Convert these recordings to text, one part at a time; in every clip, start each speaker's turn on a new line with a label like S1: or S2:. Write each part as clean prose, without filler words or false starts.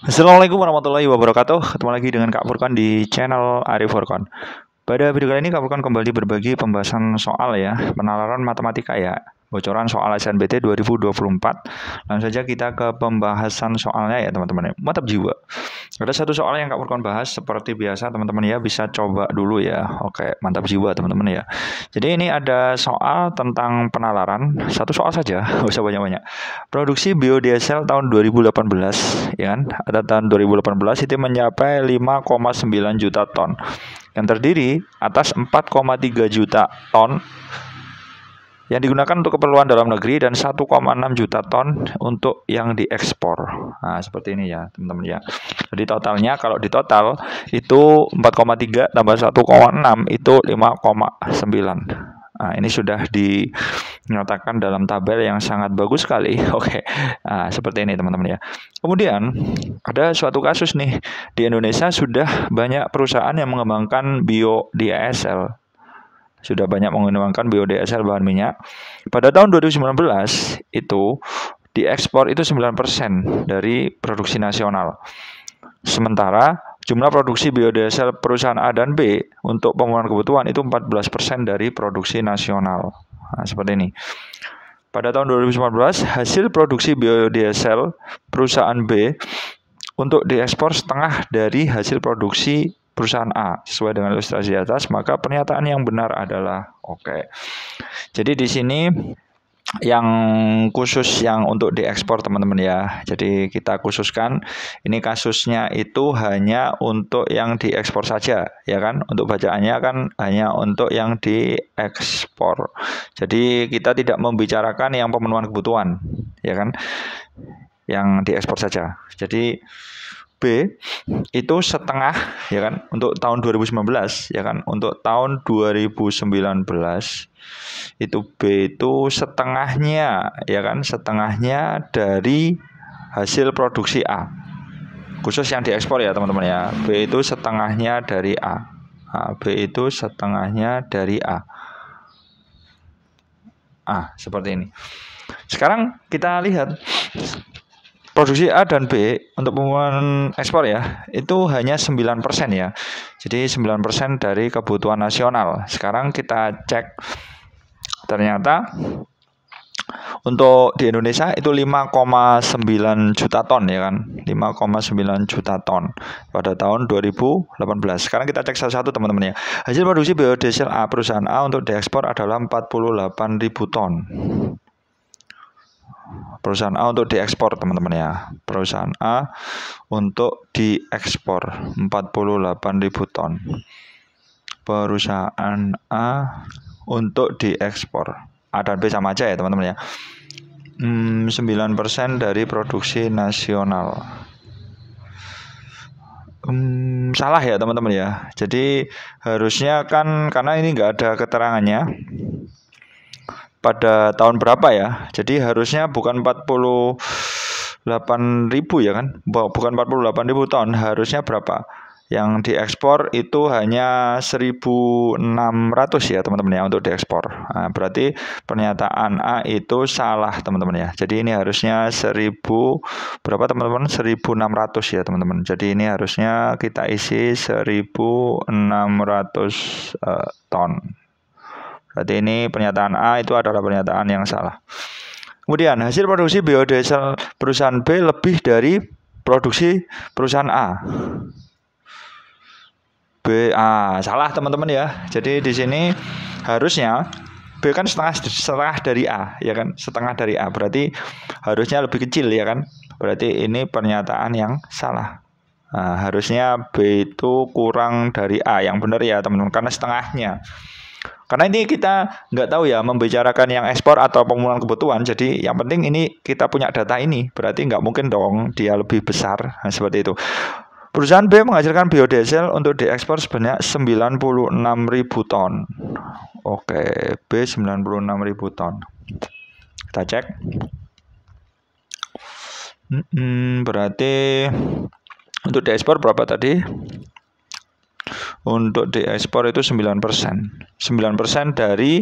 S1: Assalamualaikum warahmatullahi wabarakatuh. Ketemu lagi dengan Kak Furkan di channel Arif Furkan. Pada video kali ini Kak Furkan kembali berbagi pembahasan soal ya, penalaran matematika ya, bocoran soal SNBT 2024. Langsung saja kita ke pembahasan soalnya ya teman-teman. Mantap jiwa. Ada satu soal yang Kak Furkan bahas seperti biasa teman-teman ya, bisa coba dulu ya. Oke, mantap jiwa teman-teman ya. Jadi ini ada soal tentang penalaran, satu soal saja, nggak usah banyak-banyak. Produksi biodiesel tahun 2018, ya kan? Ada tahun 2018 itu mencapai 5,9 juta ton, yang terdiri atas 4,3 juta ton yang digunakan untuk keperluan dalam negeri dan 1,6 juta ton untuk yang diekspor. Nah, seperti ini ya, teman-teman ya. Jadi totalnya kalau di total itu 4,3 tambah 1,6 itu 5,9. Nah, ini sudah dinyatakan dalam tabel yang sangat bagus sekali. Oke. Nah, seperti ini teman-teman ya. Kemudian ada suatu kasus nih, di Indonesia sudah banyak perusahaan yang mengembangkan biodiesel. Sudah banyak mengembangkan biodiesel bahan minyak. Pada tahun 2019 itu diekspor itu 9% dari produksi nasional. Sementara jumlah produksi biodiesel perusahaan A dan B untuk pemenuhan kebutuhan itu 14% dari produksi nasional. Nah, seperti ini. Pada tahun 2019, hasil produksi biodiesel perusahaan B untuk diekspor setengah dari hasil produksi perusahaan A sesuai dengan ilustrasi di atas, maka pernyataan yang benar adalah oke. Jadi di sini yang khusus yang untuk diekspor teman-teman ya. Jadi kita khususkan ini kasusnya itu hanya untuk yang diekspor saja ya kan. Untuk bacaannya kan hanya untuk yang diekspor. Jadi kita tidak membicarakan yang pemenuhan kebutuhan ya kan. Yang diekspor saja. Jadi B itu setengah ya kan untuk tahun 2019 ya kan, untuk tahun 2019 itu B itu setengahnya ya kan, setengahnya dari hasil produksi A khusus yang diekspor ya teman-teman ya. B itu setengahnya dari A. Nah, B itu setengahnya dari A. Seperti ini. Sekarang kita lihat produksi A dan B untuk pemenuhan ekspor ya, itu hanya 9% ya. Jadi 9% dari kebutuhan nasional. Sekarang kita cek, ternyata untuk di Indonesia itu 5,9 juta ton ya kan. 5,9 juta ton pada tahun 2018. Sekarang kita cek satu-satu teman-teman ya. Hasil produksi biodiesel A perusahaan A untuk diekspor adalah 48.000 ton. Perusahaan A untuk diekspor teman-teman ya. Perusahaan A untuk diekspor 48.000 ton. Perusahaan A untuk diekspor. A dan B sama aja ya teman-teman ya. 9% dari produksi nasional. Salah ya teman-teman ya. Jadi harusnya kan, karena ini nggak ada keterangannya pada tahun berapa ya. Jadi harusnya bukan 48.000 ya kan. Bukan 48.000 ton, harusnya berapa? Yang diekspor itu hanya 1.600 ya teman-teman ya untuk diekspor. Nah, berarti pernyataan A itu salah teman-teman ya. Jadi ini harusnya 1.000 berapa teman-teman? 1.600 ya teman-teman. Jadi ini harusnya kita isi 1.600 ton. Berarti ini pernyataan A itu adalah pernyataan yang salah. Kemudian hasil produksi biodiesel perusahaan B lebih dari produksi perusahaan A. Salah teman-teman ya. Jadi di sini harusnya B kan setengah dari A ya kan, setengah dari A. Berarti harusnya lebih kecil ya kan. Berarti ini pernyataan yang salah. Nah, harusnya B itu kurang dari A. Yang benar ya teman-teman, karena setengahnya. Karena ini kita nggak tahu ya membicarakan yang ekspor atau pemenuhan kebutuhan. Jadi yang penting ini kita punya data ini. Berarti nggak mungkin dong dia lebih besar. Nah, seperti itu. Perusahaan B menghasilkan biodiesel untuk diekspor sebanyak 96.000 ton. Oke, B 96.000 ton. Kita cek. Berarti untuk diekspor berapa tadi? Untuk diekspor itu 9%. 9% dari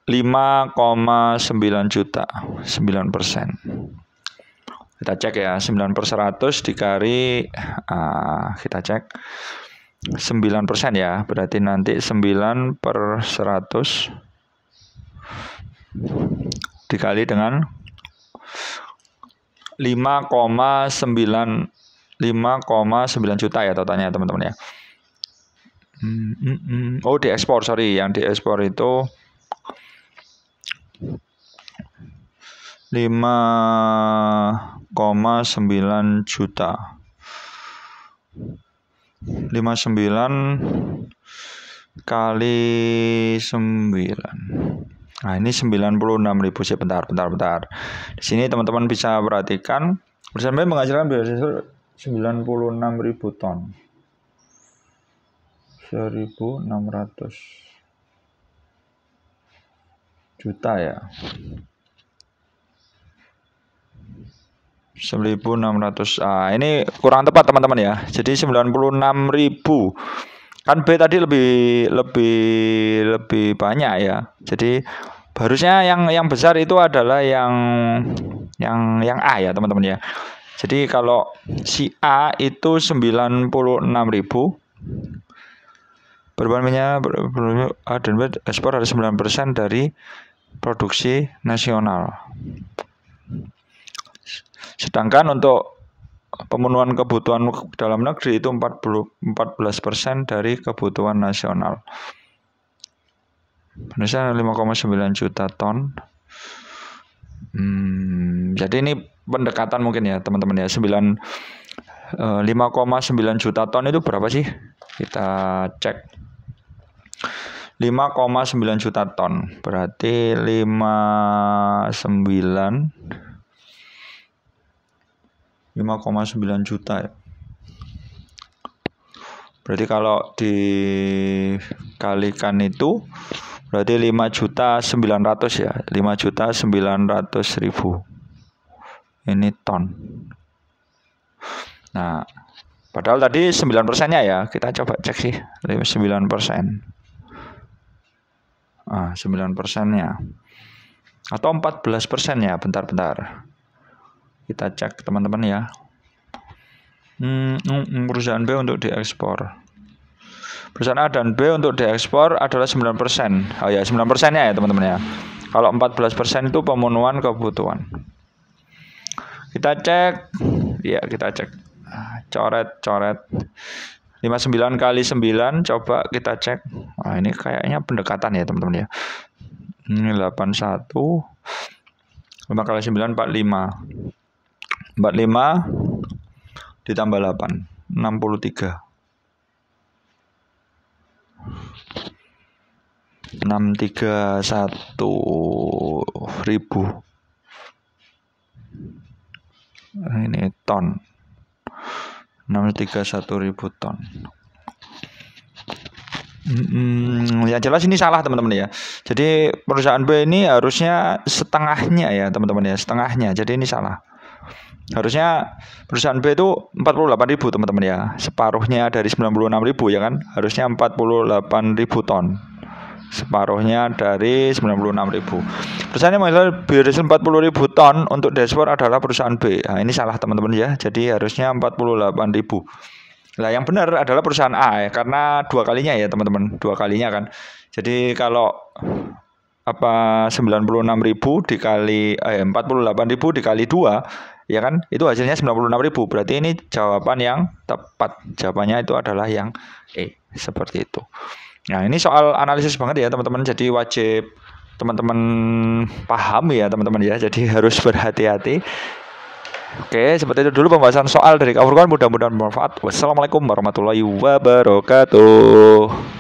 S1: 5,9 juta. 9%. Kita cek ya, 9/100 dikali, kita cek 9% ya, berarti nanti 9/100 dikali dengan 5,9 juta ya totalnya teman-teman ya. Oh, diekspor, sorry, yang diekspor itu 5,9 juta. 59 kali 9. Nah, ini 96.000 sih. Bentar. Di sini teman-teman bisa perhatikan perusahaan B menghasilkan biodiesel 96.000 ton. 1.600 juta ya. 1.600. Ini kurang tepat teman-teman ya. Jadi 96.000. Kan B tadi lebih banyak ya. Jadi harusnya yang besar itu adalah yang A ya teman-teman ya. Jadi kalau si A itu 96.000, berbandingnya A dan B ekspor ada 9% dari produksi nasional. Sedangkan untuk pemenuhan kebutuhan dalam negeri itu 14% dari kebutuhan nasional. Indonesia 5,9 juta ton. Jadi ini pendekatan mungkin ya teman-teman ya. 5,9 juta ton itu berapa sih? Kita cek. 5,9 juta ton berarti 5,9 juta ya. Berarti kalau dikalikan itu berarti 5.900.000 ya. 5.900.000 ini ton. Nah, padahal tadi 9%-nya ya. Kita coba cek sih 9%. 9%-nya. Atau 14%-nya. Bentar. Kita cek teman-teman ya. Perusahaan B untuk diekspor. Perusahaan A dan B untuk diekspor adalah 9%. Oh ya, 9%-nya ya teman-teman ya. Kalau 14% itu pemenuhan kebutuhan. Kita cek. Ya, kita cek. Coret. 59 kali 9, coba kita cek. Ini kayaknya pendekatan ya teman-teman ya. Ini 81. 5 kali 9, 45. 45 ditambah 8, 63. 631.000. Ini ton. 631.000 ton. Ya jelas ini salah teman-teman ya. Jadi perusahaan B ini harusnya setengahnya ya teman-teman ya, setengahnya. Jadi ini salah. Harusnya perusahaan B itu 48.000 teman-teman ya. Separuhnya dari 96.000 ya kan. Harusnya 48.000 ton. Separuhnya dari 96.000. Perusahaan yang menghasilkan biodiesel 40.000 ton untuk diekspor adalah perusahaan B. Nah, ini salah teman-teman ya. Jadi harusnya 48.000. Nah, yang benar adalah perusahaan A ya, karena 2 kalinya ya teman-teman. 2 kalinya kan. Jadi kalau 96.000 dikali 48.000 dikali 2 ya kan, itu hasilnya 96.000. Berarti ini jawaban yang tepat. Jawabannya itu adalah yang E, seperti itu. Nah, ini soal analisis banget ya teman-teman. Jadi wajib teman-teman paham ya teman-teman ya. Jadi harus berhati-hati. Oke, seperti itu dulu pembahasan soal dari Capricorn. Mudah-mudahan bermanfaat. Wassalamualaikum warahmatullahi wabarakatuh.